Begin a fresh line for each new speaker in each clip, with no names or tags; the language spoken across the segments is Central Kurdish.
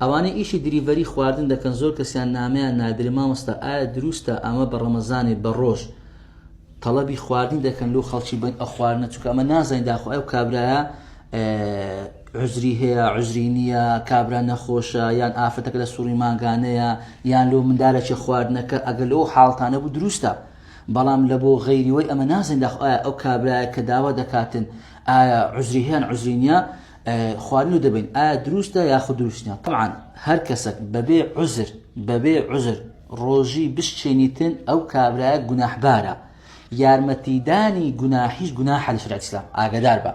ئەوانە ئیشی دریڤەری خواردن دەکەن زۆر کەسیان نامەیان نادرێ مامۆستا ئایا دروستە ئەمە بە ڕەمەزانی بە ڕۆژ تەڵەبی خواردن دەکەن لەو خەڵکی بن ئەو خواردنە چونکە ئەمە نازانین داخۆ ئەو کابرایە عزری هەیە عزری نییە کابرا نەخۆشە یان ئافرەتەکە لە سوڕی مانگانەیە یان لەو منداڵێکی خواردنەکە ئەگەر لەو حاڵتانە بوو دروستە بەڵام لە بۆ غەیریوەی ئەمە نازانین داخۆ ئایا ئەو کابرایە کە داوا دەکاتن ئایا عزری هەیە یان عزری نییە خواردن دەبین ئایا دروستە یاخود دروست نییە طبعاً هەر کەسێک بەبێ عزر ڕۆژی بشتێنیتن ئەو کابرایە گوناحبارە یارمەتیدانی گوناحیش گوناحە لە شەریعەتی ئیسلام ئاگادار بە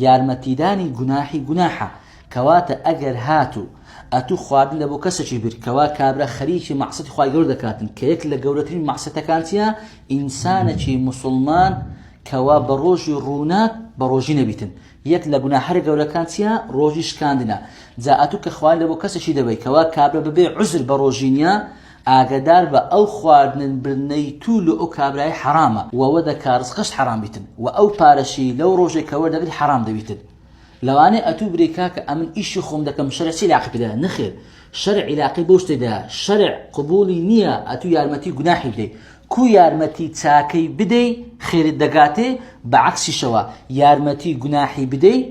یارمەتیدانی گوناحی گوناحە کەواتە ئەگەر هاتوو ئەتوو خواردن لە بۆ کەسێکی بیر کەوا کابرا خەریکی مەعسیەتی خوای گەورە دەکاتن کە یەک لە گەورەترین مەعسیەتەکان چییە ئینسانێکی موسڵمان کەوا بە ڕۆژی ڕووناک بە ڕۆژی نەبیتن یەک لە گوناحە گەورەکان چییە ڕۆژی شکاندنە جا ئەتوو کە خواردن لە بۆ کەسێکی دەبەی کەوا کابرا بەبێ عزر بە ڕۆژی نییە ئاگدار بە ئەو خواردن برنەی تو لە ئەو کابرای حرامە وەوە دەکا ڕزقش حرام بیتن و ئەو پارەشی لەو ڕۆژێک کەوە دەگری حرام دەبیتن لەوانەیە ئەتوو برێکا کە ئەمن ئیشی خۆم دەکەم شەرع چی علاقی پێدایە نەخێر شەرع علاقی بۆ شتێدایە شەرع قبوڵی نییە ئەتوو یارمەتی گوناحی بدەی کو یارمەتی چاکەی بدەی خێرت دەگاتێ بەعەکسیشەوە یارمەتی گوناحی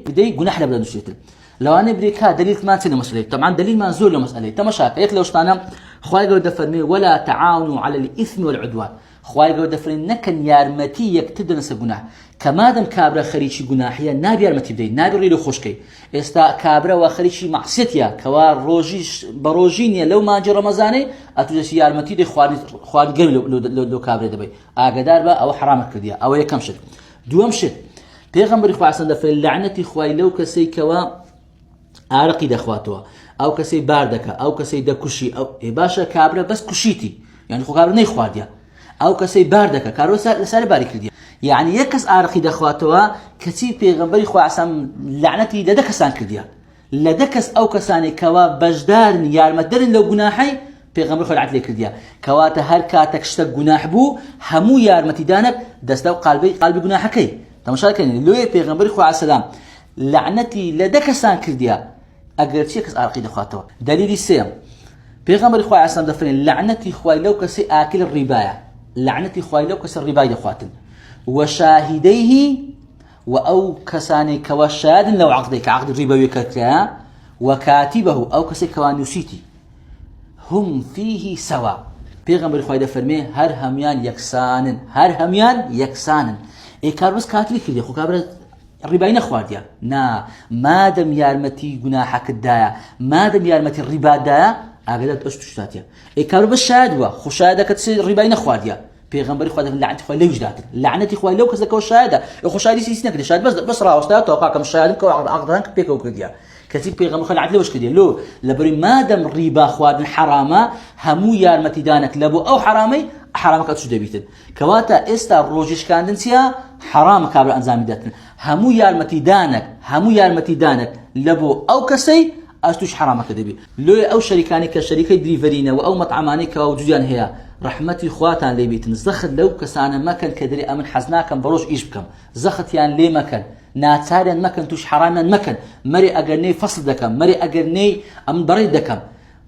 بدەی گوناح لە بەدەستێتن لەوانەیە برێکا دلیلمان چ لە مەسئلەی طبعاً دلیلمان زۆر لە مەسئلەی تەماشاکە یەک لەو شتانە خوای گەورە دەفەرمێ ولا تعاونوا على الإثم والعدوان خوای گەورە دەفەرمێ نەکەن یارمەتی یەکتر دەنەسە گوناح کە مادەم کابرا خەریکی گوناحیە نابی یارمەتی بدەیت نابی ڕێی لە خۆشکەی ئێستا کابرا وا خەریکی مەعسیەتیە کەوا بە ڕۆژی نییە لەو مانجی ڕەمەزانەی ئەتوو دەچی یارمەتی دەی خواردن گەوی لەو کابرا دەبەی ئاگادار بە ئەوە حرامت کردیە ئەوە یەکەم شت دووەم شت پێغەمبەری خوا عەلەیهی دەفەرمێ لەعنەتی خوای لەو کەسەی کەوا ئارەقی دەخواتەوە ئەو کەسەی بار دەکە ئەو کەسەی دەکوشی ئەو باشە کابرا بەس کوشیتی یعنی خۆ کابرا نەیخواردیە ئەو کەسەی بار دەکە کارۆ لەسەر باری کردیە یعنی یەک کەس ئارەقی دەخواتەوە کەچی پێغەمبەری خوا عەلەیهی لەعنەتی لە دە کەسان کردیە لە دە کەس ئەو کەسانی کەوا بەشدارن یارمەتدەرن لەو گوناحەی پێغەمبەری خوا لەعنەت لێ کردیە کەواتە هەر کاتێک شتە گوناح بوو هەموو یارمەتیدانێک دەستە و قالبی گوناحەکەی تەماشاکەن لۆیە پێغەمبەری خوا عەلەیهی لەعنەتی لە دە کەسان کردیە ئەگەر چی کەس ئارەقی دەخواتەوە دلیلی سێم پێغەمبەری خوا عەلەیهی دەفەرمێ لەعنەتی خوای لەو کەسەی ئاکل ڕیبایە لەعنەتی خوای لەو کەسە ڕیبای دەخواتن وشاهدەیه و ئەو کەسانی کەوا شادن لەو عەقدەی کە عەقدی ڕیبەوی کردرا وكاتبه ئەو کەسێک کەوا نووسیتی هم فيه سوا پێغەمبەری خوای دەفەرمێ هەر هەمیان یەکسانن ئێکار بەس کاتلی کردی خۆ کابرا ڕیبای نەخواردیە نا مادەم یارمەتی گوناحەکەتدایە مادەم یارمەتی ڕیبادایە ئاگادار بەش توشتاتیە ئێکار بەس شاید بووە خۆ شایدەکەت ڕیبای نەخواردیە پێغەمبەری خوا دەفەرمێ لەعنەتی خوای لەویش داتن لەعنەتی خوای لەو کەسەکەوە شایدە خۆ شایدی هیچ نەکردی شاید بەس ڕاوەستایە تەوەقع شایدم کە عەقدەکان پێکەوە کردیە کەچی پێغەمبەری خوا لەعنەت لەوەش کردیە لۆ لەبەرەوەی مادەم ڕیبا خواردن حرامە هەموو یارمەتیدانێک لە بۆ ئەو حرامەی حرامەکە توش دەبیتن کەواتە ئێستا ڕۆژی شکاندن چییە حرامە کابرا ئەنجامی دەدەن هەموو یارمەتیدانێک لە بۆ ئەو کەسەی ئەستوش حرامەکە دەبێت لۆیە ئەو شەریکانی کە شەریکەی دریڤەرینە و ئەو مەطعمانەی کەوا وجودیان هەیە ڕەحمەتی خواتان لێ بیتن زەخت لەو کەسانە مەکەن کە دەرێ ئەمن حەز ناکەم بە ڕۆژ ئیش بکەم زەختیان لێ مەکەن ناچاریان مەکەن توش حرامیان مەکەن مەری ئەگەر نەی فەسڵ دەکەم مەری ئەگەر نەی ئەمن بەڕێ دەکەم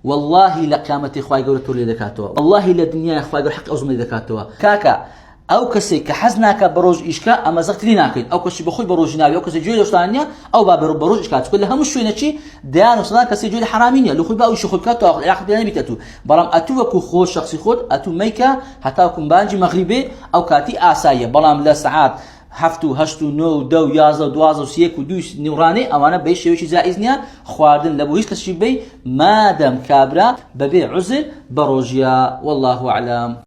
والله لە قیامەتی خوای گەورە تۆ لێ دەکاتەوە والله لە دنیای خوای گەورە حەق ئەو زمانی دەکاتەوە کاکە ئەو کەسێک کە حەز ناکات بە ڕۆژ ئیشکە ئەمە زەختی ناکەین ئەو کەسی بەخۆی بە ڕۆژی ناوی ئەو کەسی گوێی لەشتان نییە ئەو با بە ڕۆژ ئیشکات چکە لە هەموو شوێنەچی دەیان وسڵان کەسی گوێی لە حرامی نییە لە خۆی با ئەویشی خۆی بکات تۆ عەقد پێ نەبیت ئەتوو بەڵام ئەتوو وەکو خۆ شەخسی خۆت ئەتوو مەیکە هەتاکو بانگی مەغریبێ ئەو کاتی ئاساییە بەڵام لە سەعات 7 و 8 و 9 و 10 و 11 و 12 و 1 و 2 نیوڕانەی ئەوانە بە شێوەیەکی جائز نییە خواردن لە بۆ هیچ کەسێکی بێ مادەم کابرا بەبێ عوزر بە ڕۆژیە والله ئەعلەم